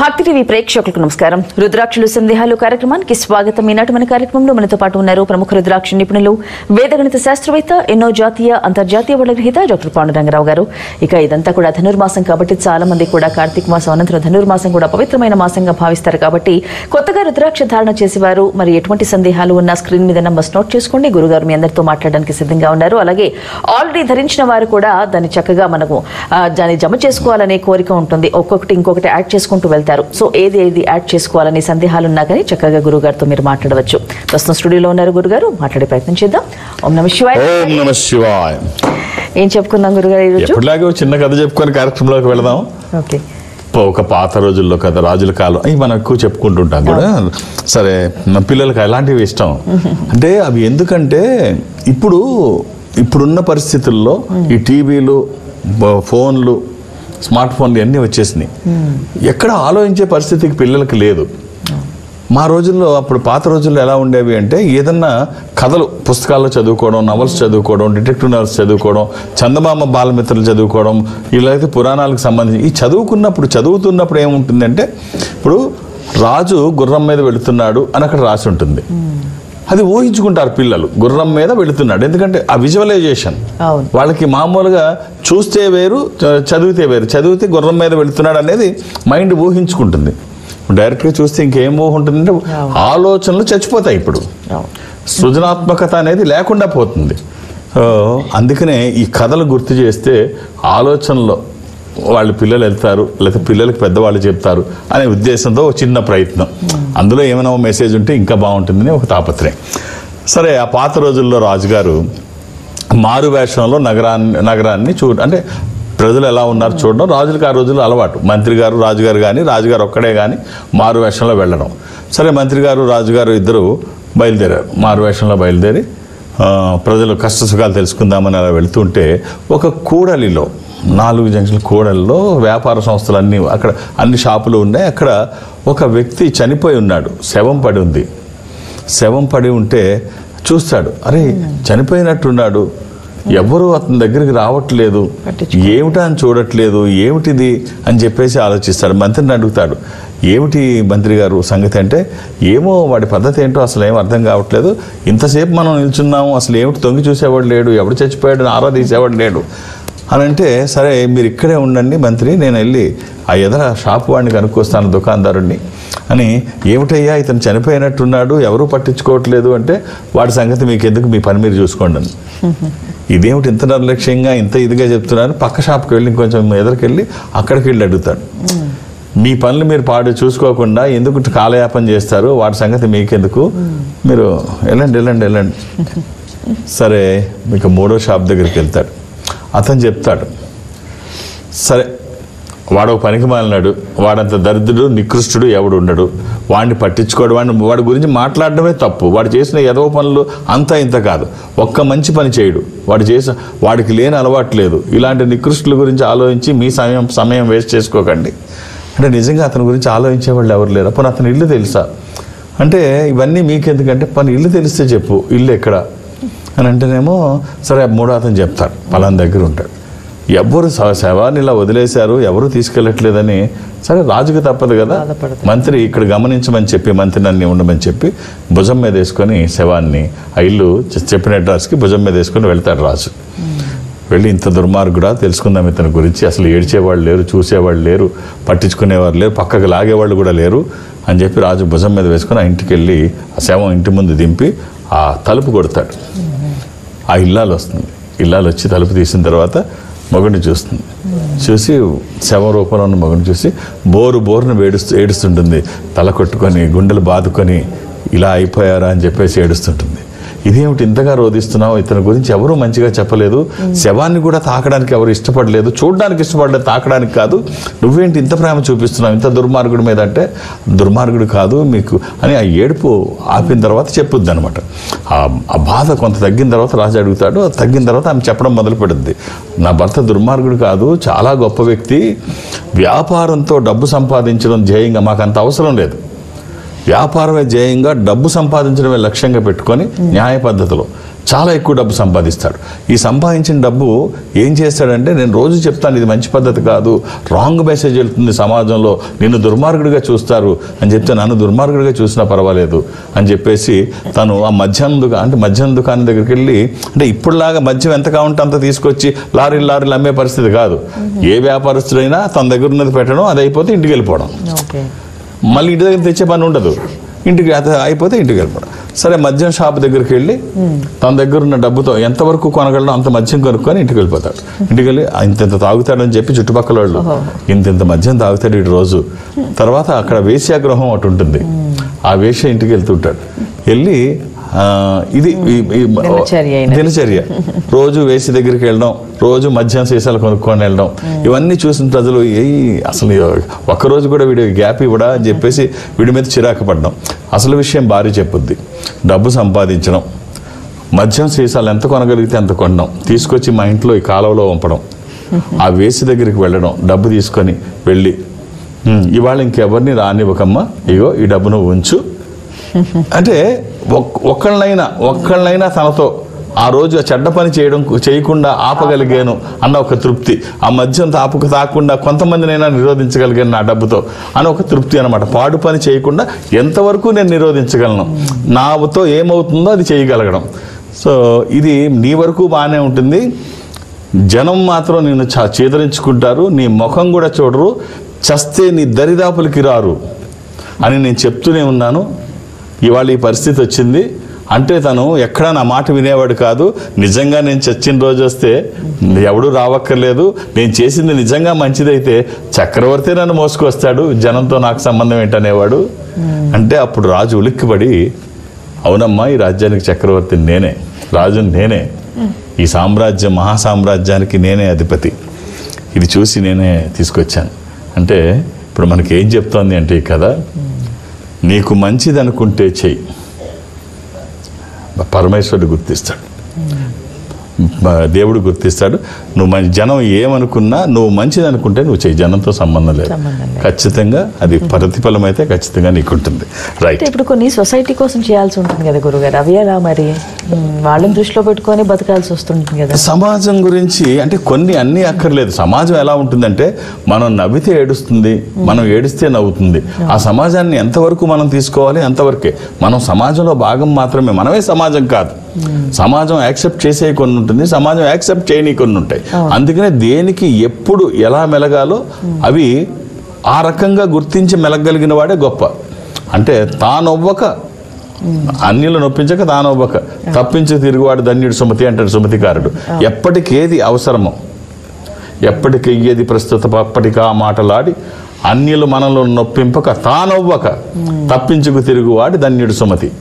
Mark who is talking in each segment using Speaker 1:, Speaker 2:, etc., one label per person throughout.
Speaker 1: భక్తి టీవీ ప్రేక్షకులకు నమస్కారం. రుద్రాక్షలు సందేహాలు కార్యక్రమానికి స్వాగతం. ఈనాటి మన కార్యక్రమంలో మనతో పాటు ఉన్నారు ప్రముఖ రుద్రాక్ష నిపుణులు, వేదగణిత శాస్త్రవేత్త, ఎన్నో జాతీయ అంతర్జాతీయ అవార్డుల గ్రహీత డాక్టర్ పాండురంగరావు గారు. ఇక ఇదంతా కూడా ధనుర్మాసం కాబట్టి చాలా మంది కూడా కార్తీక మాసం అనంతరం ధనుర్మాసం కూడా పవిత్రమైన మాసంగా భావిస్తారు. కాబట్టి కొత్తగా రుద్రాక్ష ధారణ చేసేవారు మరి ఎటువంటి సందేహాలు ఉన్నా స్క్రీన్ మీద నంబర్స్ నోట్ చేసుకోండి. గురుగారు మీ అందరితో మాట్లాడడానికి సిద్ధంగా ఉన్నారు. అలాగే ఆల్రెడీ ధరించిన వారు కూడా దాన్ని చక్కగా మనకు దాన్ని జమ చేసుకోవాలనే కోరిక ఉంటుంది. ఒక్కొక్కటి ఇంకొకటి యాడ్ చేసుకుంటూ వెళ్తారు. సో ఏది యాడ్ చేసుకోవాలని సందేహాలున్నా కానీ చక్కగా గురుగారితో మీరు మాట్లాడవచ్చు. ప్రస్తుతం స్టూడియోలో ఉన్నారు గురుగారు, మాట్లాడే ప్రయత్నం చేద్దాం. ఓం నమః శివాయ.
Speaker 2: ఓం నమః శివాయ.
Speaker 1: ఏం చెప్పుకుందాం గురుగారు ఈరోజు?
Speaker 2: ఎప్పటిలాగే చిన్న కథ చెప్పుకొని కార్యక్రమంలోకి వెళదాం.
Speaker 1: ఓకే.
Speaker 2: ఒక పాత రోజుల్లో కథ, రాజుల కాలం, అవి మనం ఎక్కువ చెప్పుకుంటుంటాం కూడా. సరే, మా పిల్లలకి అలాంటివి ఇష్టం. అంటే అవి ఎందుకంటే ఇప్పుడున్న పరిస్థితుల్లో ఈ టీవీలు, ఫోన్లు, స్మార్ట్ ఫోన్లు అన్నీ వచ్చేసినాయి. ఎక్కడ ఆలోచించే పరిస్థితికి పిల్లలకి లేదు. మా రోజుల్లో, అప్పుడు పాత రోజుల్లో ఎలా ఉండేవి అంటే ఏదన్నా కథలు పుస్తకాల్లో చదువుకోవడం, నవల్స్ చదువుకోవడం, డిటెక్టివ్ నవల్స్ చదువుకోవడం, చందమామ బాలమిత్రులు చదువుకోవడం, ఇలా అయితే పురాణాలకు సంబంధించి ఈ చదువుతున్నప్పుడు ఏముంటుందంటే, ఇప్పుడు రాజు గుర్రం మీద వెళుతున్నాడు అని అక్కడ రాసి ఉంటుంది. అది ఊహించుకుంటారు పిల్లలు, గుర్రం మీద వెళుతున్నాడు. ఎందుకంటే ఆ విజువలైజేషన్ వాళ్ళకి మామూలుగా చూస్తే వేరు, చదివితే వేరు. చదివితే గుర్రం మీద వెళుతున్నాడు అనేది మైండ్ ఊహించుకుంటుంది. డైరెక్ట్గా చూస్తే ఇంకేం ఊహుంటుందంటే ఆలోచనలు చచ్చిపోతాయి. ఇప్పుడు సృజనాత్మకత అనేది లేకుండా పోతుంది. అందుకనే ఈ కథలు గుర్తు చేస్తే ఆలోచనలో వాళ్ళు పిల్లలు వెళ్తారు, లేకపోతే పిల్లలకి పెద్దవాళ్ళు చెప్తారు అనే ఉద్దేశంతో ఒక చిన్న ప్రయత్నం. అందులో ఏమైనా మెసేజ్ ఉంటే ఇంకా బాగుంటుందని ఒక తాపత్రయం. సరే, ఆ పాత రోజుల్లో రాజుగారు మారు వేషంలో నగరాన్ని అంటే ప్రజలు ఎలా ఉన్నారు చూడడం రాజులకు ఆ రోజుల్లో అలవాటు. మంత్రి గారు, రాజుగారు కానీ, రాజుగారు ఒక్కడే కానీ మారు వేషంలో వెళ్ళడం. సరే, మంత్రి గారు, రాజుగారు ఇద్దరు బయలుదేరారు. మారు వేషంలో బయలుదేరి ప్రజలు కష్ట సుఖాలు తెలుసుకుందామని అలా వెళుతుంటే ఒక కూడలిలో, 4 జంక్షన్ల కూడలిలో వ్యాపార సంస్థలు అన్నీ, అక్కడ అన్ని షాపులు ఉన్నాయి. అక్కడ ఒక వ్యక్తి చనిపోయి ఉన్నాడు, శవం పడి ఉంది. శవం పడి ఉంటే చూస్తాడు, అరే చనిపోయినట్టున్నాడు, ఎవరు అతని దగ్గరికి రావట్లేదు, ఏమిటా అని చూడట్లేదు, ఏమిటిది అని చెప్పేసి ఆలోచిస్తాడు. మంత్రిని అడుగుతాడు, ఏమిటి మంత్రి గారు సంగతి అంటే, ఏమో వాడి పద్ధతి ఏంటో అసలు ఏం అర్థం కావట్లేదు, ఇంతసేపు మనం నిల్చున్నాము, అసలు ఏమిటి తొంగి చూసేవాడు లేడు, ఎవడు చచ్చిపోయాడు ఆరా తీసేవాడు లేడు అని అంటే, సరే మీరు ఇక్కడే ఉండండి మంత్రి, నేను వెళ్ళి ఆ ఎదర షాపు వాడిని కనుక్కొస్తాను, దుకాణదారుడిని అని. ఏమిటయ్యా ఇతను చనిపోయినట్టున్నాడు, ఎవరూ పట్టించుకోవట్లేదు అంటే, వాడి సంగతి మీకు ఎందుకు, మీ పని మీరు చూసుకోండి అని. ఇదేమిటి ఇంత నిర్లక్ష్యంగా ఇంత ఇదిగా చెప్తున్నారు. పక్క షాప్కి వెళ్ళి ఇంకొంచెం ఎదరికెళ్ళి అక్కడికి వెళ్ళి అడుగుతాడు, మీ పనులు మీరు చూసుకోకుండా ఎందుకు కాలయాపన చేస్తారు, వాడి సంగతి మీకెందుకు, మీరు వెళ్ళండి. సరే, మీకు 3వ షాప్ దగ్గరికి వెళ్తాడు. అతను చెప్తాడు, సరే వాడు పనికి మాలినాడు, వాడంత దరిద్రుడు నికృష్టుడు ఎవడు ఉండడు, వాడిని పట్టించుకోడు, వాడి గురించి మాట్లాడడమే తప్పు, వాడు చేసిన ఎదవ పనులు అంతా ఇంత కాదు, ఒక్క మంచి పని చేయడు, వాడికి లేని అలవాటు లేదు, ఇలాంటి నికృష్టుల గురించి ఆలోచించి మీ సమయం వేస్ట్ చేసుకోకండి అంటే, నిజంగా అతని గురించి ఆలోచించే వాళ్ళు ఎవరు లేరు. పోనీ అతని ఇల్లు తెలుసా అంటే, ఇవన్నీ మీకెందుకంటే పని ఇల్లు తెలిస్తే చెప్పు, ఇల్లు ఎక్కడ అని అంటేనేమో, సరే 3వ అతను చెప్తాడు, పలానా దగ్గర ఉంటాడు. ఎవరు శవాన్ని ఇలా వదిలేశారు, ఎవరు తీసుకెళ్ళట్లేదని. సరే, రాజుకి తప్పదు కదా, మంత్రి ఇక్కడ గమనించమని చెప్పి, మంత్రి నన్ను ఉండమని చెప్పి భుజం మీద వేసుకొని శవాన్ని, ఆ ఇల్లు చెప్పిన అడ్రస్కి భుజం మీద వేసుకొని వెళ్తాడు రాజు. వెళ్ళి, ఇంత దుర్మార్గుడా, తెలుసుకుందాం ఇతని గురించి, అసలు ఏడ్చేవాళ్ళు లేరు, చూసేవాళ్ళు లేరు, పట్టించుకునేవారు లేరు, పక్కకు లాగేవాళ్ళు కూడా లేరు అని చెప్పి రాజు భుజం మీద వేసుకొని ఆ ఇంటికి వెళ్ళి ఆ శవం ఇంటి ముందు దింపి ఆ తలుపు కొడతాడు. ఆ ఇల్లాలు వస్తుంది. ఇల్లాలు వచ్చి తలుపు తీసిన తర్వాత మగుడిని చూస్తుంది. చూసి శవం రూపంలో ఉన్న మగుడిని చూసి బోరును ఏడుస్తుంటుంది. తల కొట్టుకొని, గుండెలు బాదుకొని, ఇలా అయిపోయారా అని చెప్పేసి ఏడుస్తుంటుంది. ఇదేమిటి ఇంతగా రోధిస్తున్నావు, ఇతని గురించి ఎవరూ మంచిగా చెప్పలేదు, శవాన్ని కూడా తాకడానికి ఎవరు ఇష్టపడలేదు, చూడడానికి ఇష్టపడలేదు, తాకడానికి కాదు, నువ్వేంటి ఇంత ప్రేమ చూపిస్తున్నావు ఇంత దుర్మార్గుడి మీద అంటే, దుర్మార్గుడు కాదు మీకు అని ఆ ఏడుపు ఆపిన తర్వాత చెప్పుద్ది అనమాట. ఆ బాధ కొంత తగ్గిన తర్వాత రాజు అడుగుతాడు. తగ్గిన తర్వాత ఆమె చెప్పడం మొదలు పెడుద్ది, నా భర్త దుర్మార్గుడు కాదు, చాలా గొప్ప వ్యక్తి, వ్యాపారంతో డబ్బు సంపాదించడం ధ్యేయంగా, మాకు అంత అవసరం లేదు, వ్యాపారమే ధ్యేయంగా డబ్బు సంపాదించడమే లక్ష్యంగా పెట్టుకొని న్యాయ పద్ధతిలో చాలా ఎక్కువ డబ్బు సంపాదిస్తాడు. ఈ సంపాదించిన డబ్బు ఏం చేస్తాడంటే, నేను రోజు చెప్తాను ఇది మంచి పద్ధతి కాదు, రాంగ్ మెసేజ్ వెళ్తుంది సమాజంలో, నిన్ను దుర్మార్గుడిగా చూస్తారు అని చెప్తే, నన్ను దుర్మార్గుడిగా చూసినా పర్వాలేదు అని చెప్పేసి తను ఆ మద్యం దుకాణం దగ్గరికి వెళ్ళి, అంటే ఇప్పుడులాగా మద్యం ఎంత కావాలంటే అంత తీసుకొచ్చి లారీలు అమ్మే పరిస్థితి కాదు. ఏ వ్యాపారస్తుడైనా తన దగ్గర ఉన్నది పెట్టడం, అది అయిపోతే ఇంటికి వెళ్ళిపోవడం, మళ్ళీ ఇంటి దగ్గర తెచ్చే పని ఉండదు, ఇంటికి అయిపోతే ఇంటికి వెళ్ళిపోవడం. సరే, మద్యం షాప్ దగ్గరికి వెళ్ళి తన దగ్గర ఉన్న డబ్బుతో ఎంతవరకు కొనగలడో అంత మద్యం కొనుక్కొని ఇంటికి వెళ్ళిపోతాడు. ఇంటికి వెళ్ళి ఇంత తాగుతాడని చెప్పి చుట్టుపక్కల వాళ్ళు ఇంత మద్యం తాగుతాడు ఇటు రోజు. తర్వాత అక్కడ వేశ్యాగృహం ఒకటి ఉంటుంది, ఆ వేశ్య ఇంటికి వెళ్తుంటాడు. వెళ్ళి ఇది దినచర్య, రోజు వేసి దగ్గరికి వెళ్ళడం, రోజు మద్యం సీసాలు కొనుక్కొని వెళ్ళడం, ఇవన్నీ చూసిన ప్రజలు అసలు ఒక్కరోజు కూడా వీడి గ్యాప్ ఇవ్వడా అని చెప్పేసి వీడి మీద చిరాకు పడడం. అసలు విషయం భార్య చెప్పుద్ది, డబ్బు సంపాదించడం, మద్యం సీసాలు ఎంత కొనగలిగితే అంత కొనడం, తీసుకొచ్చి మా ఇంట్లో ఈ కాలువలో వంపడం, ఆ వేసి దగ్గరికి వెళ్ళడం, డబ్బు తీసుకొని వెళ్ళి, ఇవాళ ఇంకెవరిని రానివ్వకమ్మా, ఇగో ఈ డబ్బును ఉంచు అంటే, ఒక్కళ్ళైనా తనతో ఆ రోజు చెడ్డ పని చేయకుండా ఆపగలిగాను అన్న ఒక తృప్తి, ఆ మద్యం తాకుండా కొంతమందినైనా నిరోధించగలిగాను నా డబ్బుతో అని ఒక తృప్తి అనమాట. పాడు పని చేయకుండా ఎంతవరకు నేను నిరోధించగలను, నాతో ఏమవుతుందో అది చేయగలగడం. సో ఇది నీ వరకు బాగానే ఉంటుంది, జనం మాత్రం నిన్ను చేదరించుకుంటారు, నీ ముఖం కూడా చూడరు, చస్తే నీ దరిదాపులకి రారు అని నేను చెప్తూనే ఉన్నాను. ఇవాళ ఈ పరిస్థితి వచ్చింది అంటే తను ఎక్కడా నా మాట వినేవాడు కాదు. నిజంగా నేను చచ్చిన రోజు వస్తే ఎవడు రావక్కర్లేదు, నేను చేసింది నిజంగా మంచిదైతే చక్రవర్తి నన్ను మోసుకొస్తాడు, జనంతో నాకు సంబంధం ఏంటనేవాడు. అంటే అప్పుడు రాజు ఉలిక్కిపడి, అవునమ్మా, ఈ రాజ్యానికి చక్రవర్తి నేనే, రాజుని నేనే, ఈ మహాసామ్రాజ్యానికి నేనే అధిపతి, ఇది చూసి నేనే తీసుకొచ్చాను అంటే. ఇప్పుడు మనకి ఏం చెప్తోంది అంటే ఈ కథ, నీకు మంచిది అనుకుంటే చెయ్యి, పరమేశ్వరుడు గుర్తిస్తాడు, దేవుడు గుర్తిస్తాడు. నువ్వు జనం ఏమనుకున్నా నువ్వు మంచిది అనుకుంటే నువ్వు చెయ్యి, జనంతో సంబంధం లేదు, ఖచ్చితంగా అది ప్రతిఫలం అయితే ఖచ్చితంగా నీకు ఉంటుంది. రైట్.
Speaker 1: ఇప్పుడు కొన్ని సొసైటీ కోసం చేయాల్సి ఉంటుంది కదా గురుగారు, అవి ఎలా మరి వాళ్ళని దృష్టిలో పెట్టుకొని బతకాల్సి వస్తుంటుంది కదా.
Speaker 2: సమాజం గురించి అంటే కొన్ని అన్నీ అక్కర్లేదు. సమాజం ఎలా ఉంటుందంటే, మనం నవ్వితే ఏడుస్తుంది, మనం ఏడిస్తే నవ్వుతుంది. ఆ సమాజాన్ని ఎంతవరకు మనం తీసుకోవాలి అంతవరకే. మనం సమాజంలో భాగం మాత్రమే, మనమే సమాజం కాదు. సమాజం యాక్సెప్ట్ చేసే కొన్ని ఉంటుంది, సమాజం యాక్సెప్ట్ చేయని కొన్ని ఉంటాయి. అందుకనే దేనికి ఎప్పుడు ఎలా మెలగాలో అవి ఆ రకంగా గుర్తించి మెలగలిగిన వాడే గొప్ప. అంటే తానొవ్వక అన్యులు నొప్పించక తానొవ్వక తప్పించి తిరుగువాడు ధన్యుడు సుమతి అంటాడు సుమతికారుడు. ఎప్పటికేది అవసరమో, ఎప్పటికెయ్యేది ప్రస్తుత అప్పటికా మాటలాడి అన్యులు మనలో నొప్పింపక తానొవ్వక తప్పించుకు తిరుగువాడు ధన్యుడు సుమతి.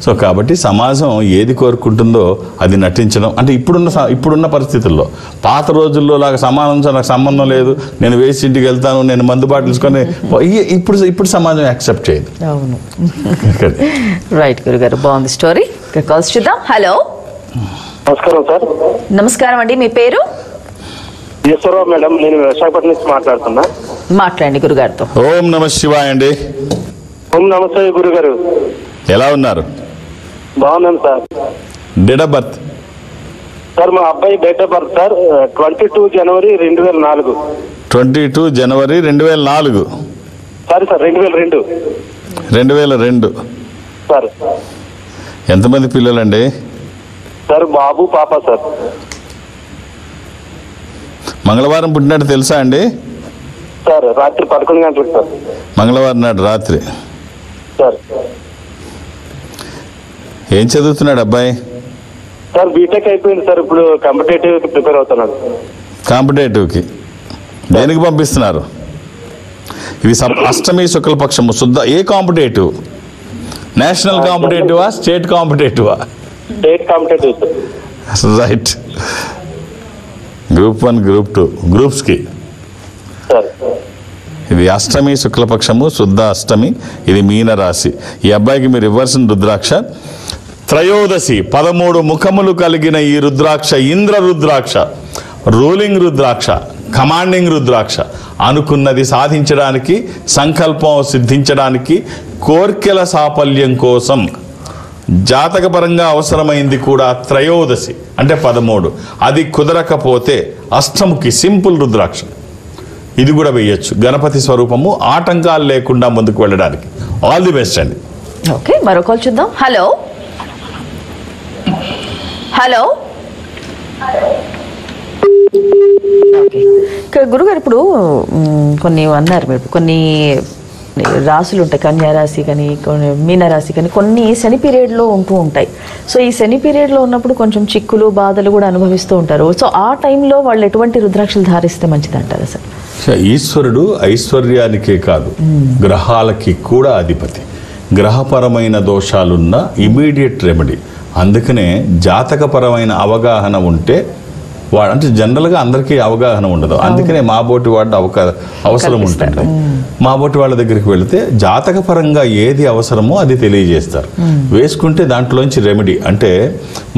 Speaker 2: సో కాబట్టి సమాజం ఏది కోరుకుంటుందో అది నటించడం అంటే ఇప్పుడున్న పరిస్థితుల్లో. పాత రోజుల్లో లాగా సమాజంతో నాకు సంబంధం లేదు, నేను వేసి ఇంటికి వెళ్తాను, నేను మందు బాటిల్సుకొని, ఇప్పుడు సమాజం యాక్సెప్ట్ చేయదు.
Speaker 1: అవును. రైట్ గురుగారు, బాగుంది స్టోరీ. కాల్స్ చూద్దాం. హలో,
Speaker 3: నమస్కారం సార్.
Speaker 1: నమస్కారం అండి, మీ పేరు?
Speaker 3: ఈశ్వరరావు మేడం, నేను విశాఖపట్నం నుంచి మాట్లాడుతున్నా.
Speaker 1: మాట్లాడండి గురుగారితో.
Speaker 2: ఓం నమ శివాయ అండి.
Speaker 3: ఓం నమస్తే గురుగారు,
Speaker 2: ఎలా ఉన్నారు?
Speaker 3: బాగున్నాను sir.
Speaker 2: Date of birth?
Speaker 3: Sir మా అబ్బాయి date of birth sir 22 January 2004.
Speaker 2: 22 January 2004.
Speaker 3: Sorry sir, 2002.
Speaker 2: 2002
Speaker 3: sir.
Speaker 2: ఎంతమంది పిల్లలండి?
Speaker 3: సార్ బాబు పాప సార్.
Speaker 2: మంగళవారం పుట్టినట్టు తెలుసా అండి?
Speaker 3: సార్ రాత్రి 11 గంటలకు సార్.
Speaker 2: మంగళవారం నాడు రాత్రి.
Speaker 3: సార్
Speaker 2: ఏం చదువుతున్నాడు అబ్బాయి?
Speaker 3: సార్ బీటెక్ అయిపోయింది సార్, ఇప్పుడు కాంపిటేటివ్కి ప్రిపేర్ అవుతున్నాడు.
Speaker 2: కాంపిటేటివ్కి దేనికి పంపిస్తున్నారు? ఇది అష్టమి శుక్లపక్షము శుద్ధ. ఏ కాంపిటేటివ్? నేషనల్ కాంపిటేటివా, స్టేట్ కాంపిటేటివా?
Speaker 3: State competitive sir.
Speaker 2: Right. Group 1, group 2 గ్రూప్స్కి.
Speaker 3: సార్
Speaker 2: ఇది అష్టమి శుక్లపక్షము శుద్ధ అష్టమి, ఇది మీన రాశి. ఈ అబ్బాయికి మీరు ఇవ్వాల్సిన రుద్రాక్ష త్రయోదశి 13 ముఖములు కలిగిన ఈ రుద్రాక్ష ఇంద్ర రుద్రాక్ష, రూలింగ్ రుద్రాక్ష, కమాండింగ్ రుద్రాక్ష. అనుకున్నది సాధించడానికి, సంకల్పం సిద్ధించడానికి, కోర్కెల సాఫల్యం కోసం జాతకపరంగా అవసరమైంది కూడా త్రయోదశి అంటే 13. అది కుదరకపోతే అష్టముఖి సింపుల్ రుద్రాక్ష ఇది కూడా వేయచ్చు. గణపతి స్వరూపము ఆటంకాలు లేకుండా ముందుకు వెళ్ళడానికి. ఆల్ ది బెస్ట్ అండి.
Speaker 1: ఓకే, మరో కాల్ చూద్దాం. హలో హలో గురుగారు, ఇప్పుడు కొన్ని అన్నారు మీరు, కొన్ని రాశులు ఉంటాయి, కన్యా రాశి కానీ కొన్ని మీనరాశి కానీ కొన్ని శని పీరియడ్లో ఉంటూ ఉంటాయి. సో ఈ శని పీరియడ్లో ఉన్నప్పుడు కొంచెం చిక్కులు బాధలు కూడా అనుభవిస్తూ ఉంటారు. సో ఆ టైంలో వాళ్ళు ఎటువంటి రుద్రాక్షలు ధారిస్తే మంచిది అంటారు అసలు?
Speaker 2: ఈశ్వరుడు ఐశ్వర్యానికే కాదు గ్రహాలకి కూడా అధిపతి. గ్రహపరమైన దోషాలున్న ఇమీడియట్ రెమెడీ. అందుకనే జాతకపరమైన అవగాహన ఉంటే అంటే జనరల్గా అందరికీ అవగాహన ఉండదు. అందుకనే మా బోటి వాడు అవసరం ఉంటుంది. మా బోటి వాళ్ళ దగ్గరికి వెళితే జాతకపరంగా ఏది అవసరమో అది తెలియజేస్తారు. వేసుకుంటే దాంట్లోంచి రెమెడీ అంటే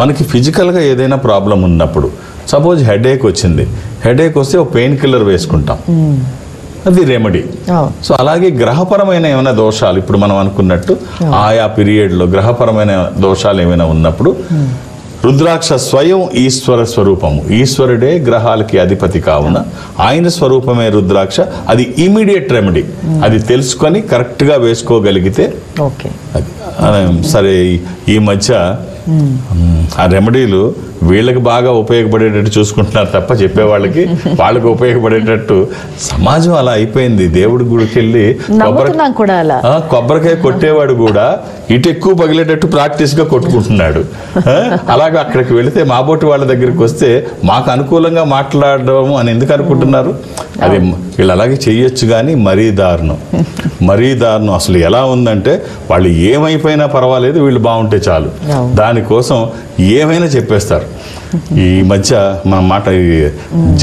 Speaker 2: మనకి ఫిజికల్గా ఏదైనా ప్రాబ్లం ఉన్నప్పుడు, సపోజ్ హెడేక్ వచ్చింది, హెడేక్ వస్తే ఒక పెయిన్ కిల్లర్ వేసుకుంటాం, అది రెమెడీ. సో అలాగే గ్రహపరమైన ఏమైనా దోషాలు ఇప్పుడు మనం అనుకున్నట్టు ఆయా పీరియడ్లో గ్రహపరమైన దోషాలు ఏమైనా ఉన్నప్పుడు రుద్రాక్ష స్వయం ఈశ్వర స్వరూపము. ఈశ్వరుడే గ్రహాలకి అధిపతి కావున ఆయన స్వరూపమే రుద్రాక్ష. అది ఇమీడియట్ రెమెడీ. అది తెలుసుకొని కరెక్ట్గా వేసుకోగలిగితే సరే. ఈ మధ్య ఆ రెమెడీలు వీళ్ళకి బాగా ఉపయోగపడేటట్టు చూసుకుంటున్నారు తప్ప చెప్పేవాళ్ళకి వాళ్ళకి ఉపయోగపడేటట్టు సమాజం అలా అయిపోయింది. దేవుడి గుడికి వెళ్ళి కొబ్బరికాయ కొట్టేవాడు కూడా ఇటు ఎక్కువ పగిలేటట్టు ప్రాక్టీస్గా కొట్టుకుంటున్నాడు. అలాగే అక్కడికి వెళితే మాబోటి వాళ్ళ దగ్గరికి వస్తే మాకు అనుకూలంగా మాట్లాడడం అని ఎందుకు అనుకుంటున్నారు? అది వీళ్ళు అలాగే చెయ్యొచ్చు, కానీ మరీ దారుణం. అసలు ఎలా ఉందంటే వాళ్ళు ఏమైపోయినా పర్వాలేదు, వీళ్ళు బాగుంటే చాలు, దానికోసం ఏమైనా చెప్పేస్తారు. ఈ మధ్య మనం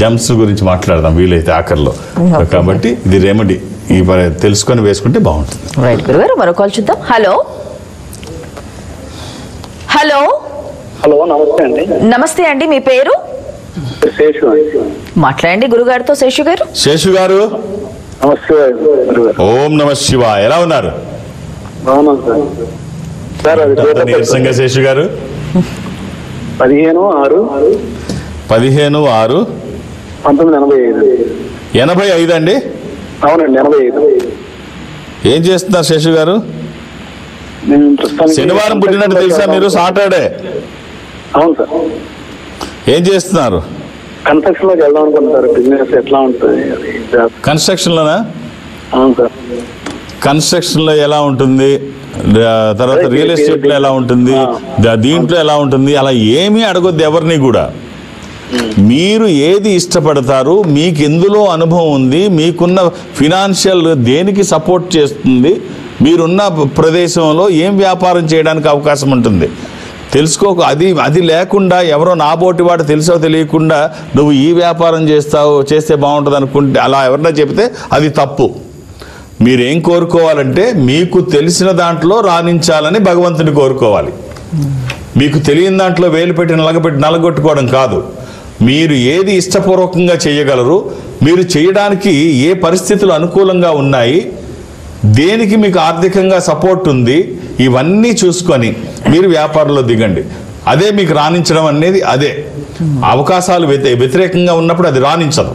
Speaker 2: జమ్స్ గురించి మాట్లాడదాం వీలైతే ఆఖరిలో. కాబట్టి ఇది రెమెడీ తెలుసుకొని వేసుకుంటే బాగుంటుంది.
Speaker 1: రైట్ గురుగారు, మరో కాల్ చూద్దాం. హలో హలో
Speaker 3: హలో నమస్తే అండి.
Speaker 1: నమస్తే అండి, మీ పేరు?
Speaker 3: శేషు.
Speaker 1: మాట్లాడండి గురుగారితో. శేషు గారు.
Speaker 2: శేషు గారు
Speaker 3: నమస్తే.
Speaker 2: ఓం నమ శివ. ఎలా ఉన్నారు? నీరసంగా శేషు గారు.
Speaker 3: 15/6/1985
Speaker 2: అండి.
Speaker 3: అవునండి, 85.
Speaker 2: ఏం చేస్తున్నారు శేషు గారు? శనివారం పుట్టినట్టు తెలుసా మీరు? సాటర్డే.
Speaker 3: అవును సార్.
Speaker 2: ఏం చేస్తున్నారు?
Speaker 3: కన్స్ట్రక్షన్ లోకి వెళ్దాం అనుకుంటారు. బిజినెస్ ఎట్లా ఉంటుంది?
Speaker 2: కన్స్ట్రక్షన్ లోనా?
Speaker 3: అవును సార్.
Speaker 2: కన్స్ట్రక్షన్ లో ఎలా ఉంటుంది, తర్వాత రియల్ ఎస్టేట్ లో ఎలా ఉంటుంది, దీంట్లో ఎలా ఉంటుంది, అలా ఏమీ అడగొద్దు ఎవరిని కూడా. మీరు ఏది ఇష్టపడతారు, మీకు ఎందులో అనుభవం ఉంది, మీకున్న ఫినాన్షియల్ దేనికి సపోర్ట్ చేస్తుంది, మీరున్న ప్రదేశంలో ఏం వ్యాపారం చేయడానికి అవకాశం ఉంటుంది తెలుసుకోక అది లేకుండా ఎవరో నాబోటి వాడు తెలుసో తెలియకుండా నువ్వు ఈ వ్యాపారం చేస్తే బాగుంటుంది అనుకుంటే అలా ఎవరన్నా చెప్తే అది తప్పు. మీరేం కోరుకోవాలంటే మీకు తెలిసిన దాంట్లో రాణించాలని భగవంతుని కోరుకోవాలి. మీకు తెలియని దాంట్లో వేలు పెట్టి నలగొట్టుకోవడం కాదు. మీరు ఏది ఇష్టపూర్వకంగా చేయగలరు, మీరు చేయడానికి ఏ పరిస్థితులు అనుకూలంగా ఉన్నాయి, దేనికి మీకు ఆర్థికంగా సపోర్ట్ ఉంది, ఇవన్నీ చూసుకొని మీరు వ్యాపారంలో దిగండి. అదే మీకు రాణించడం అనేది. అదే అవకాశాలు వ్యతిరేకంగా ఉన్నప్పుడు అది రాణించదు,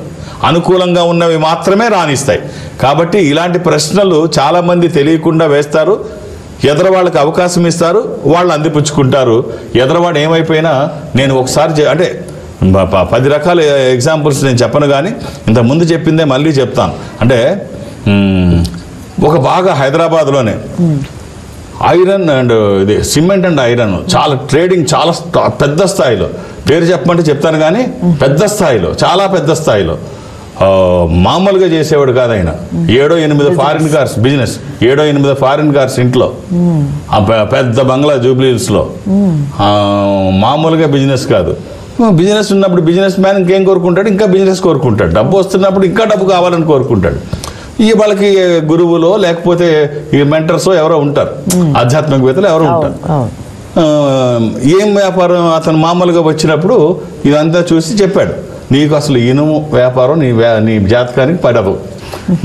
Speaker 2: అనుకూలంగా ఉన్నవి మాత్రమే రాణిస్తాయి. కాబట్టి ఇలాంటి ప్రశ్నలు చాలామంది తెలియకుండా వేస్తారు. ఎదరవాళ్ళకి అవకాశం ఇస్తారు, వాళ్ళు అందిపుచ్చుకుంటారు. ఎదరవాడు ఏమైపోయినా నేను ఒకసారి అంటే 10 రకాల ఎగ్జాంపుల్స్ నేను చెప్పను, కానీ ఇంతకుముందు చెప్పిందే మళ్ళీ చెప్తాను. అంటే ఒక బాగా హైదరాబాద్లోనే ఐరన్ అండ్ ఇది సిమెంట్ అండ్ ఐరన్ చాలా ట్రేడింగ్, చాలా పెద్ద స్థాయిలో, పేరు చెప్పమంటే చెప్తాను కానీ పెద్ద స్థాయిలో, చాలా పెద్ద స్థాయిలో, మామూలుగా చేసేవాడు కాదు ఆయన. 7-8 foreign cars business, 7-8 foreign cars ఇంట్లో, పెద్ద బంగ్లా జూబ్లీహిల్స్లో. మామూలుగా బిజినెస్ కాదు. బిజినెస్ ఉన్నప్పుడు బిజినెస్ మ్యాన్ ఇంకేం కోరుకుంటాడు? ఇంకా బిజినెస్ కోరుకుంటాడు. డబ్బు వస్తున్నప్పుడు ఇంకా డబ్బు కావాలని కోరుకుంటాడు. ఈ వాళ్ళకి గురువులో లేకపోతే ఈ మెంటర్స్ ఎవరో ఉంటారు, ఆధ్యాత్మికవేత్తలు ఎవరో ఉంటారు. ఏం వ్యాపారం అతను మామూలుగా వచ్చినప్పుడు ఇదంతా చూసి చెప్పాడు, నీకు అసలు ఇనుము వ్యాపారం నీ జాతకానికి పడదు,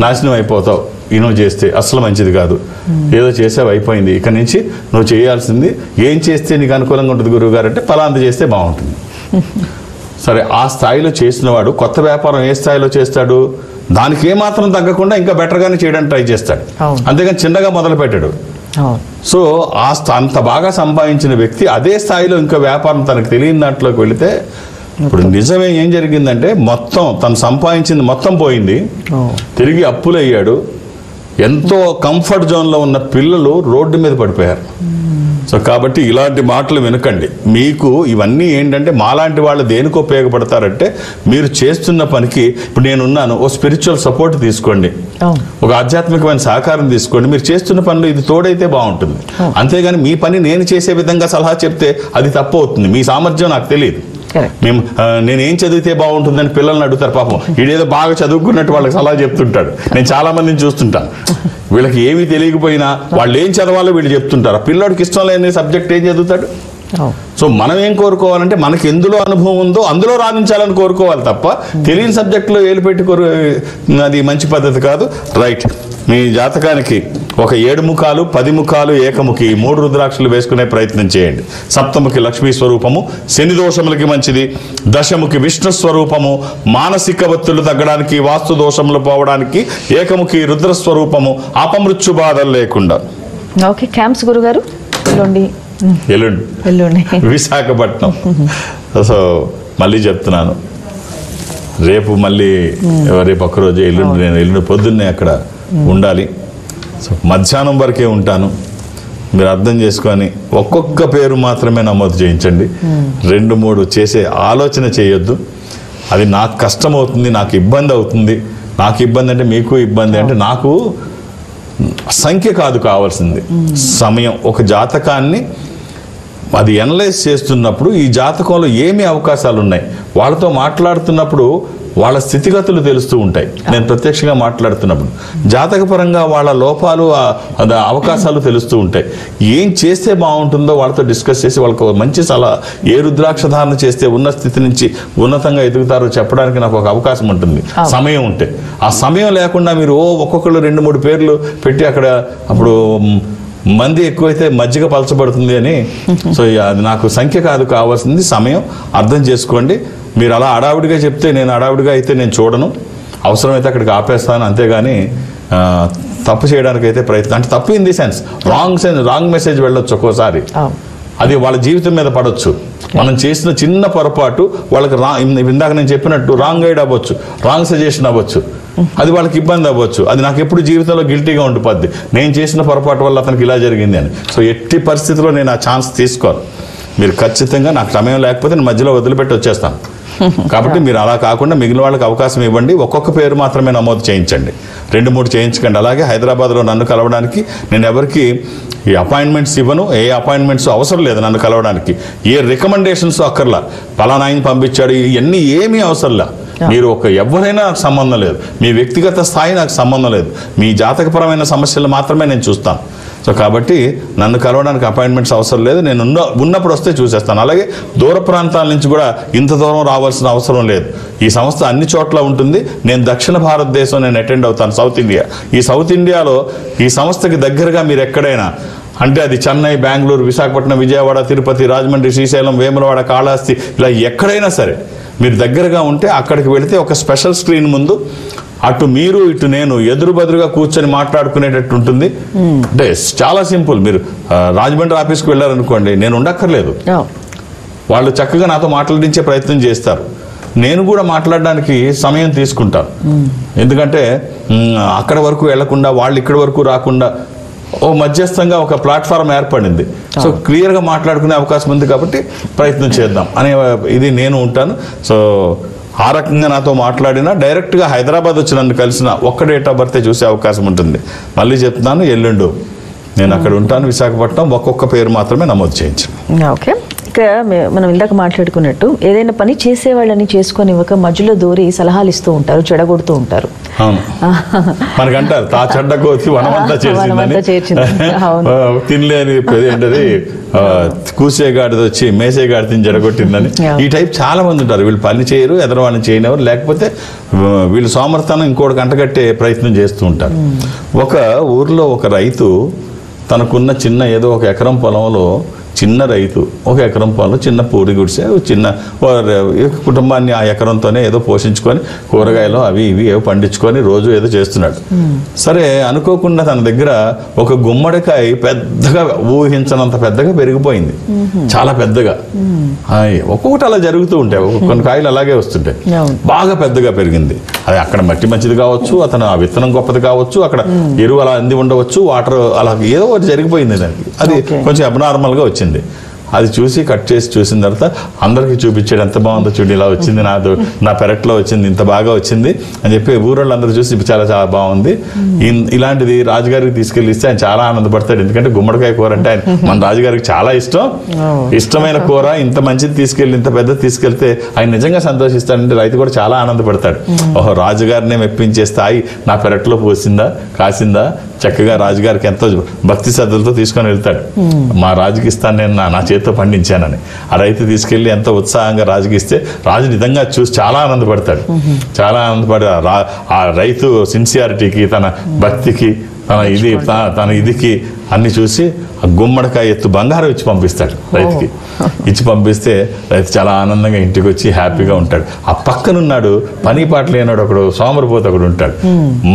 Speaker 2: నాశనం అయిపోతావు, నువ్వు చేస్తే అసలు మంచిది కాదు, ఏదో చేసావు అయిపోయింది, ఇక నుంచి నువ్వు చేయాల్సింది ఏం చేస్తే నీకు అనుకూలంగా ఉంటుంది గురువు గారు అంటే ఫలాంది చేస్తే బాగుంటుంది. సరే, ఆ స్థాయిలో చేసినవాడు కొత్త వ్యాపారం ఏ స్థాయిలో చేస్తాడు, దానికి ఏమాత్రం తగ్గకుండా ఇంకా బెటర్గానే చేయడానికి ట్రై చేస్తాడు, అంతేగాని చిన్నగా మొదలు పెట్టాడు. సో అంత బాగా సంపాదించిన వ్యక్తి అదే స్థాయిలో ఇంకా వ్యాపారం తనకు తెలియని దాంట్లోకి వెళితే, ఇప్పుడు నిజమే ఏం జరిగిందంటే మొత్తం తను సంపాదించింది మొత్తం పోయింది, తిరిగి అప్పులు అయ్యాడు, ఎంతో కంఫర్ట్ జోన్లో ఉన్న పిల్లలు రోడ్డు మీద పడిపోయారు. సో కాబట్టి ఇలాంటి మాటలు వినకండి. మీకు ఇవన్నీ ఏంటంటే మాలాంటి వాళ్ళు దేనికి ఉపయోగపడతారంటే, మీరు చేస్తున్న పనికి ఇప్పుడు నేనున్నాను, ఓ స్పిరిచువల్ సపోర్ట్ తీసుకోండి, ఒక ఆధ్యాత్మికమైన సహకారం తీసుకోండి, మీరు చేస్తున్న పనులు ఇది తోడైతే బాగుంటుంది. అంతేగాని మీ పని నేను చేసే విధంగా సలహా చెప్తే అది తప్పు అవుతుంది. మీ సామర్థ్యం నాకు తెలియదు. నేనేం చదివితే బాగుంటుందని పిల్లల్ని అడుగుతారు. పాపం వీడేదో బాగా చదువుకున్నట్టు వాళ్ళకి సలహా చెప్తుంటాడు. నేను చాలా మందిని చూస్తుంటాను, వీళ్ళకి ఏమీ తెలియకపోయినా వాళ్ళు ఏం చదవాలో వీళ్ళు చెప్తుంటారు. పిల్లోడికి ఇష్టం లేని సబ్జెక్ట్ ఏం చదువుతాడు? సో మనం ఏం కోరుకోవాలంటే మనకి ఎందులో అనుభవం ఉందో అందులో రాణించాలని కోరుకోవాలి తప్ప తెలియని సబ్జెక్టులో ఏలు పెట్టి అది మంచి పద్ధతి కాదు. రైట్, మీ జాతకానికి ఒక 7 ముఖాలు 10 ముఖాలు ఏకముఖి 3 రుద్రాక్షలు వేసుకునే ప్రయత్నం చేయండి. సప్తముఖి లక్ష్మీ స్వరూపము, శని దోషములకి మంచిది. దశముఖి విష్ణు స్వరూపము, మానసిక ఒత్తిళ్లు తగ్గడానికి, వాస్తు దోషములు పోవడానికి ఏకముఖి రుద్ర స్వరూపము, అపమృత్యు బాధలు లేకుండా.
Speaker 1: ఓకే, క్యాంప్స్ గురుగారు
Speaker 2: ఎల్లుండి విశాఖపట్నం. సో మళ్ళీ చెప్తున్నాను, రేపు మళ్ళీ రేపు ఒక్కరోజు, ఎల్లుండి పొద్దున్నే అక్కడ ఉండాలి. సో మధ్యాహ్నం వరకే ఉంటాను. మీరు అర్థం చేసుకొని ఒక్కొక్క పేరు మాత్రమే నమోదు చేయించండి. 2-3 చేసే ఆలోచన చేయొద్దు. అది నాకు కష్టం అవుతుంది, నాకు ఇబ్బంది అవుతుంది. నాకు ఇబ్బంది అంటే మీకు ఇబ్బంది అంటే, నాకు సంఖ్య కాదు కావాల్సింది, సమయం. ఒక జాతకాన్ని అది ఎనలైజ్ చేస్తున్నప్పుడు ఈ జాతకంలో ఏమి అవకాశాలు ఉన్నాయి, వాళ్ళతో మాట్లాడుతున్నప్పుడు వాళ్ళ స్థితిగతులు తెలుస్తూ ఉంటాయి. నేను ప్రత్యక్షంగా మాట్లాడుతున్నప్పుడు జాతకపరంగా వాళ్ళ లోపాలు అవకాశాలు తెలుస్తూ ఉంటాయి. ఏం చేస్తే బాగుంటుందో వాళ్ళతో డిస్కస్ చేసి వాళ్ళకు మంచి సలహా, ఏ రుద్రాక్ష ధారణ చేస్తే ఉన్న స్థితి నుంచి ఉన్నతంగా ఎదుగుతారో చెప్పడానికి నాకు ఒక అవకాశం ఉంటుంది, సమయం ఉంటే. ఆ సమయం లేకుండా మీరు ఒక్కొక్కరు 2-3 పేర్లు పెట్టి అక్కడ, అప్పుడు మంది ఎక్కువైతే మజ్జిగ పలచబడుతుంది అని. సో అది నాకు సంఖ్య కాదు కావాల్సింది, సమయం. అర్థం చేసుకోండి. మీరు అలా అడావిడిగా చెప్తే, నేను అడావిడిగా అయితే నేను చూడను, అవసరమైతే అక్కడికి ఆపేస్తాను, అంతేగాని తప్పు చేయడానికి అయితే ప్రయత్నం, అంటే తప్పు in the sense wrong message వెళ్ళొచ్చు ఒక్కోసారి, అది వాళ్ళ జీవితం మీద పడవచ్చు. మనం చేసిన చిన్న పొరపాటు వాళ్ళకి ఇందాక నేను చెప్పినట్టు రాంగ్ గైడ్ అవ్వచ్చు, రాంగ్ సజెషన్ అవ్వచ్చు, అది వాళ్ళకి ఇబ్బంది అవ్వచ్చు. అది నాకు ఎప్పుడు జీవితంలో గిల్టీగా ఉండిపోద్ది, నేను చేసిన పొరపాటు వల్ల అతనికి ఇలా జరిగింది అని. సో ఎట్టి పరిస్థితిలో నేను ఆ ఛాన్స్ తీసుకోను. మీరు ఖచ్చితంగా నాకు సమయం లేకపోతే నేను మధ్యలో వదిలిపెట్టి వచ్చేస్తాను. కాబట్టి మీరు అలా కాకుండా మిగిలిన వాళ్ళకి అవకాశం ఇవ్వండి. ఒక్కొక్క పేరు మాత్రమే నమోదు చేయించండి, 2-3 చేయించకండి. అలాగే హైదరాబాద్లో నన్ను కలవడానికి నేను ఎవరికి ఈ అపాయింట్మెంట్స్ ఇవ్వను, ఏ అపాయింట్మెంట్స్ అవసరం లేదు నన్ను కలవడానికి, ఏ రికమెండేషన్స్ అక్కర్లా, పలానా ఆయన పంపించాడు, ఇవన్నీ ఏమీ అవసరంలా. మీరు ఎవరైనా నాకు సంబంధం లేదు, మీ వ్యక్తిగత స్థాయి నాకు సంబంధం లేదు, మీ జాతకపరమైన సమస్యలు మాత్రమే నేను చూస్తాను. సో కాబట్టి నన్ను కలవడానికి అపాయింట్మెంట్స్ అవసరం లేదు, నేను ఉన్నప్పుడు వస్తే చూసేస్తాను. అలాగే దూర ప్రాంతాల నుంచి కూడా ఇంత దూరం రావాల్సిన అవసరం లేదు. ఈ సంస్థ అన్ని చోట్ల ఉంటుంది. నేను దక్షిణ భారతదేశం నేను అటెండ్ అవుతాను, సౌత్ ఇండియా. ఈ సౌత్ ఇండియాలో ఈ సంస్థకి దగ్గరగా మీరు ఎక్కడైనా, అంటే అది చెన్నై, బెంగళూరు, విశాఖపట్నం, విజయవాడ, తిరుపతి, రాజమండ్రి, శ్రీశైలం, వేములవాడ, కాళహస్తి, ఇలా ఎక్కడైనా సరే మీరు దగ్గరగా ఉంటే అక్కడికి వెళితే ఒక స్పెషల్ స్క్రీన్ ముందు అటు మీరు ఇటు నేను ఎదురు బదురుగా కూర్చొని మాట్లాడుకునేటట్టు ఉంటుంది. అంటే చాలా సింపుల్. మీరు రాజమండ్రి ఆఫీస్కి వెళ్ళారనుకోండి, నేను ఉండక్కర్లేదు, వాళ్ళు చక్కగా నాతో మాట్లాడించే ప్రయత్నం చేస్తారు. నేను కూడా మాట్లాడడానికి సమయం తీసుకుంటాను, ఎందుకంటే అక్కడ వరకు వెళ్లకుండా వాళ్ళు ఇక్కడి వరకు రాకుండా ఓ మధ్యస్థంగా ఒక ప్లాట్ఫామ్ ఏర్పడింది. సో క్లియర్గా మాట్లాడుకునే అవకాశం ఉంది, కాబట్టి ప్రయత్నం చేద్దాం అనే ఇది నేను ఉంటాను. సో ఆ రకంగా నాతో మాట్లాడినా, డైరెక్ట్గా హైదరాబాద్ వచ్చి నన్ను కలిసిన ఒక్క డేట్ ఆఫ్ బర్త్ చూసే అవకాశం ఉంటుంది. మళ్ళీ చెప్తున్నాను, ఎల్లుండి నేను అక్కడ ఉంటాను, విశాఖపట్నం. ఒక్కొక్క పేరు మాత్రమే నమోదు చేయించాను.
Speaker 1: ఓకే, ఇక్కడ మనం ఇందాక మాట్లాడుకున్నట్టు ఏదైనా పని చేసేవాళ్ళని చేసుకొని ఇవ్వక మధ్యలో దూరి సలహాలు ఇస్తూ ఉంటారు, చెడగొడుతూ ఉంటారు.
Speaker 2: అవును, మనకంటారు తా చెడ్డ కోతి వనమంతా చేర్చిందని. తినలేని ఏంటది కూసేగాడిది వచ్చి మేసేగాడిని జడగొట్టిందని. ఈ టైప్ చాలా మంది ఉంటారు. వీళ్ళు పని చేయరు, ఎదరవాళ్ళని చేయనివారు, లేకపోతే వీళ్ళు సోమర్థనం ఇంకోటి కంటగట్టే ప్రయత్నం చేస్తూ ఉంటారు. ఒక ఊర్లో ఒక రైతు తనకున్న చిన్న ఏదో ఒక ఎకరం పొలంలో, చిన్న రైతు ఒక ఎకరం పొలంలో చిన్న పూరి గుడిసే, చిన్న కుటుంబాన్ని ఆ ఎకరంతోనే ఏదో పోషించుకొని కూరగాయలు అవి ఇవి ఏవో పండించుకొని రోజు ఏదో చేస్తున్నాడు. సరే, అనుకోకుండా తన దగ్గర ఒక గుమ్మడికాయ పెద్దగా, ఊహించనంత పెద్దగా పెరిగిపోయింది, చాలా పెద్దగా. ఒక్కొక్కటి అలా జరుగుతూ ఉంటాయి, కొన్ని కాయలు అలాగే వస్తుంటాయి. బాగా పెద్దగా పెరిగింది. అది అక్కడ మట్టి మంచిది కావచ్చు, అతను ఆ విత్తనం గొప్పది కావచ్చు, అక్కడ ఎరువు అలా అంది ఉండవచ్చు, వాటర్ అలా ఏదో ఒకటి జరిగిపోయింది దానికి. అది కొంచెం అబ్నార్మల్గా వచ్చింది. అది చూసి కట్ చేసి చూసిన తర్వాత అందరికీ చూపించాడు, ఎంత బాగుందో చూడు, ఇలా వచ్చింది, నా పెరట్లో వచ్చింది, ఇంత బాగా వచ్చింది అని చెప్పి ఊరోళ్ళు అందరూ చూసి చాలా చాలా బాగుంది, ఇలాంటిది రాజుగారికి తీసుకెళ్ళిస్తే ఆయన చాలా ఆనందపడతాడు. ఎందుకంటే గుమ్మడికాయ కూర అంటే ఆయన మన రాజుగారికి చాలా ఇష్టమైన కూర. ఇంత మంచిది తీసుకెళ్ళి, ఇంత పెద్దది తీసుకెళ్తే ఆయన నిజంగా సంతోషిస్తాడంటే రైతు కూడా చాలా ఆనందపడతాడు. ఓహో, రాజుగారినే మెప్పించే స్థాయి నా పెరట్లో పోసిందా, కాసిందా, చక్కగా రాజుగారికి ఎంతో భక్తి శ్రద్ధలతో తీసుకొని వెళ్తాడు. మా రాజుకి ఇస్తాను నేను, నా చేతితో పండించానని. ఆ రైతు తీసుకెళ్ళి ఎంతో ఉత్సాహంగా రాజుకి ఇస్తే రాజు నిజంగా చూసి చాలా ఆనందపడతాడు. చాలా ఆనందపడి ఆ రైతు సిన్సియారిటీకి, తన భక్తికి, తన ఇదికి అన్ని చూసి ఆ గుమ్మడికాయ ఎత్తు బంగారం ఇచ్చి పంపిస్తాడు రైతుకి. ఇచ్చి పంపిస్తే రైతు చాలా ఆనందంగా ఇంటికి వచ్చి హ్యాపీగా ఉంటాడు. ఆ పక్కనున్నాడు పని పాట లేనాడు ఒకడు, సోమరిపోతు ఒకడు ఉంటాడు.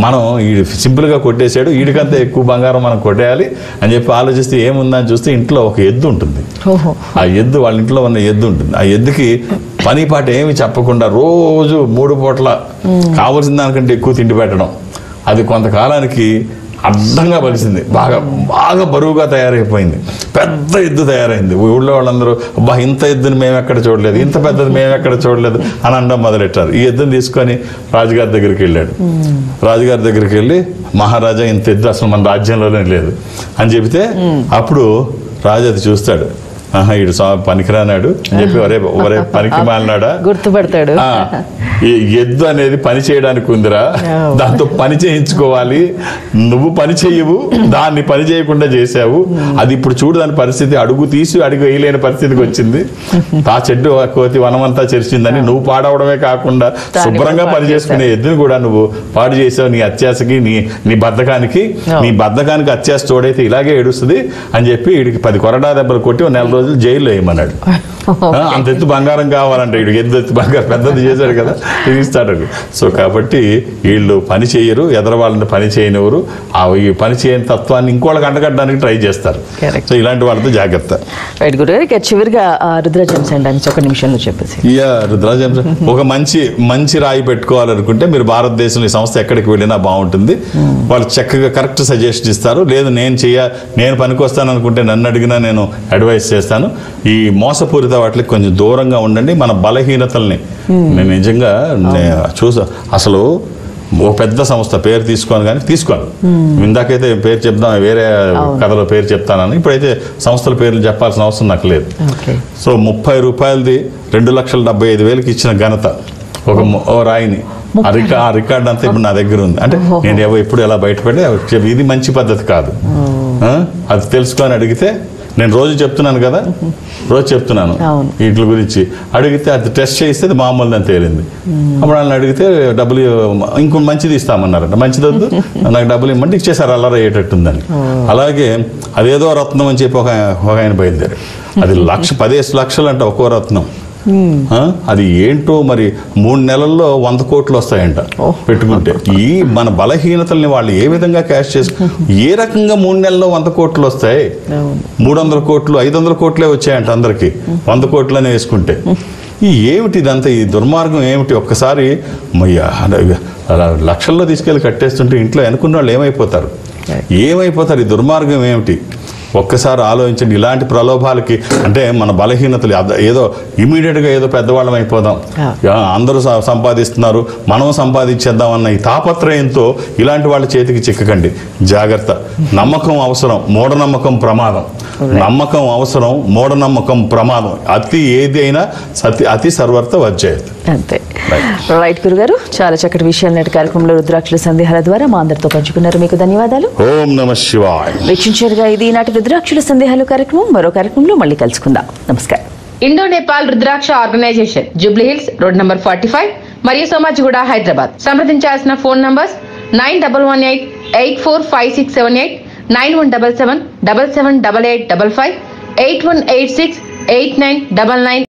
Speaker 2: మనం ఈ సింపుల్గా కొట్టేశాడు, వీడికంతా ఎక్కువ బంగారం మనం కొట్టేయాలి అని చెప్పి ఆలోచిస్తే ఏముందని చూస్తే ఇంట్లో ఒక ఎద్దు ఉంటుంది. ఆ ఎద్దు, వాళ్ళ ఇంట్లో ఉన్న ఎద్దు ఉంటుంది. ఆ ఎద్దుకి పని పాట ఏమి చెప్పకుండా రోజు 3 పూటల కావలసిన దానికంటే ఎక్కువ తిండి పెట్టడం. అది కొంతకాలానికి అర్థంగా పలిసింది, బాగా బరువుగా తయారైపోయింది, పెద్ద ఎద్దు తయారైంది. ఊళ్ళో వాళ్ళందరూ అబ్బా ఇంత ఎద్దుని మేము ఎక్కడ చూడలేదు, ఇంత పెద్దది మేము ఎక్కడ చూడలేదు అని అనడం మొదలెట్టారు. ఈ ఎద్దుని తీసుకొని రాజుగారి దగ్గరికి వెళ్ళాడు. రాజుగారి దగ్గరికి వెళ్ళి, మహారాజా ఇంత ఎద్దు అసలు మన రాజ్యంలోనే లేదు అని చెబితే, అప్పుడు రాజు అది చూస్తాడు, ఈడు పనికిరానాడు అని చెప్పి ఒరే పనికి మాలినాడా,
Speaker 1: గుర్తుపడతాడు.
Speaker 2: ఈ ఎద్దు అనేది పని చేయడానికి ఉందిరా, దాంతో పని చేయించుకోవాలి, నువ్వు పని చెయ్యవు, దాన్ని పని చేయకుండా చేసావు, అది ఇప్పుడు చూడు దాని పరిస్థితి, అడుగు వేయలేని పరిస్థితికి వచ్చింది, ఆ చెట్టు కోతి వనమంతా చెరిచిందని నువ్వు పాడవడమే కాకుండా శుభ్రంగా పని చేసుకునే ఎద్దుని కూడా నువ్వు పాడు చేసావు. నీ అత్యాశకి, నీ బద్ధకానికి అత్యాశ తోడైతే ఇలాగే ఏడుస్తుంది అని చెప్పి వీడికి 10 కొరడా దెబ్బలు కొట్టి 4 రోజులు జైల్లో వేయమన్నాడు. అంత ఎత్తు బంగారం కావాలంటే వీడికి ఎత్తు బంగారం పెద్దది చేశాడు కదా, ఇస్తాడు. సో కాబట్టి వీళ్ళు పని చేయరు, ఎదరవాళ్ళని పని చేయనివ్వరు, ఈ పని చేయని తత్వాన్ని ఇంకోళ్ళకి అంటగట్టడానికి ట్రై చేస్తారు. సో ఇలాంటి వాళ్ళతో జాగ్రత్త.
Speaker 1: చివరిగా రుద్రాజంశ ఒక నిమిషంలో చెప్పేసి.
Speaker 2: రుద్రాజంశ ఒక మంచి రాయి పెట్టుకోవాలనుకుంటే మీరు భారతదేశంలో ఈ సంస్థ ఎక్కడికి వెళ్ళినా బాగుంటుంది. వాళ్ళు చక్కగా కరెక్ట్ సజెషన్ ఇస్తారు. లేదు నేను పనికొస్తాను అనుకుంటే నన్ను అడిగినా నేను అడ్వైస్ చేస్తాను. ఈ మోసపూరిత వాటికి కొంచెం దూరంగా ఉండండి. మన బలహీనతల్ని నేను నిజంగా చూసా. అసలు ఒక పెద్ద సంస్థ పేరు తీసుకోను. ఇందాకైతే పేరు చెప్దాం, వేరే కథలో పేరు చెప్తానని, ఇప్పుడైతే సంస్థల పేర్లు చెప్పాల్సిన అవసరం నాకు లేదు. సో 30 రూపాయలది 2,75,000కి ఇచ్చిన ఘనత ఒక రాయిని, ఆ రికార్డ్ అంతా ఇప్పుడు నా దగ్గర ఉంది. అంటే నేను ఎప్పుడు ఎలా బయటపడి ఇది మంచి పద్ధతి కాదు, అది తెలుసుకొని అడిగితే, నేను రోజు చెప్తున్నాను కదా, వీటి గురించి అడిగితే అది టెస్ట్ చేస్తే అది మామూలు అని తేలింది. అప్పుడు వాళ్ళని అడిగితే డబ్బులు ఇంకో మంచిది ఇస్తామన్నారంట. మంచిది వద్దు, నాకు డబ్బులు ఇవ్వమంటే ఇచ్చేసారు, అల్లరి అయ్యేటట్టుందని. అలాగే అదేదో రత్నం అని చెప్పి ఒక ఆయన బయలుదేరారు. అది 15 లక్షలు అంట ఒక్కో రత్నం. అది ఏంటో మరి 3 నెలల్లో 100 కోట్లు వస్తాయంట పెట్టుకుంటే. ఈ మన బలహీనతల్ని వాళ్ళు ఏ విధంగా క్యాష్ ఏ రకంగా 3 నెలల్లో 100 కోట్లు వస్తాయి? 300 కోట్లు 500 కోట్లే వచ్చాయంట అందరికి, 100 కోట్లనే వేసుకుంటే. ఏమిటి ఇదంతా, ఈ దుర్మార్గం ఏమిటి? ఒక్కసారి లక్షల్లో తీసుకెళ్ళి కట్టేస్తుంటే ఇంట్లో అనుకున్న వాళ్ళు ఏమైపోతారు? ఈ దుర్మార్గం ఏమిటి? ఒక్కసారి ఆలోచించండి. ఇలాంటి ప్రలోభాలకి అంటే మన బలహీనతలు ఏదో ఇమీడియట్గా ఏదో పెద్దవాళ్ళం అయిపోదాం, అందరూ సంపాదిస్తున్నారు మనం సంపాదించేద్దాం అన్న ఈ తాపత్రయంతో ఇలాంటి వాళ్ళ చేతికి చిక్కకండి. జాగ్రత్త. నమ్మకం అవసరం, మూఢనమ్మకం ప్రమాదం. నమ్మకం అవసరం, మూఢనమ్మకం ప్రమాదం. ఏది అయినా అతి సర్వర్త వర్జయత్.
Speaker 1: అంతే. రైట్ గురుగారు, చాలా చక్కటి విషయాలు నేటి కార్యక్రమంలో రుద్రాక్షల సందేహాల ద్వారా మా అందరితో పంచుకున్నారు. మీకు ధన్యవాదాలు.
Speaker 2: ఓం నమః శివాయ.
Speaker 1: వీక్షించారుగా ఇది ఈనాటి రుద్రాక్షల సందేహాలు కార్యక్రమం. మరో కార్యక్రమంలో మళ్ళీ కలుసుకుందాం. నమస్కారం.
Speaker 4: Indo Nepal Rudraksha organisation, Jubilee Hills, road number 45 మరియు సోమాజిగూడ, హైదరాబాద్. సంప్రదించాల్సిన ఫోన్ నంబర్స్ 9118845678, 9177778855, 81868999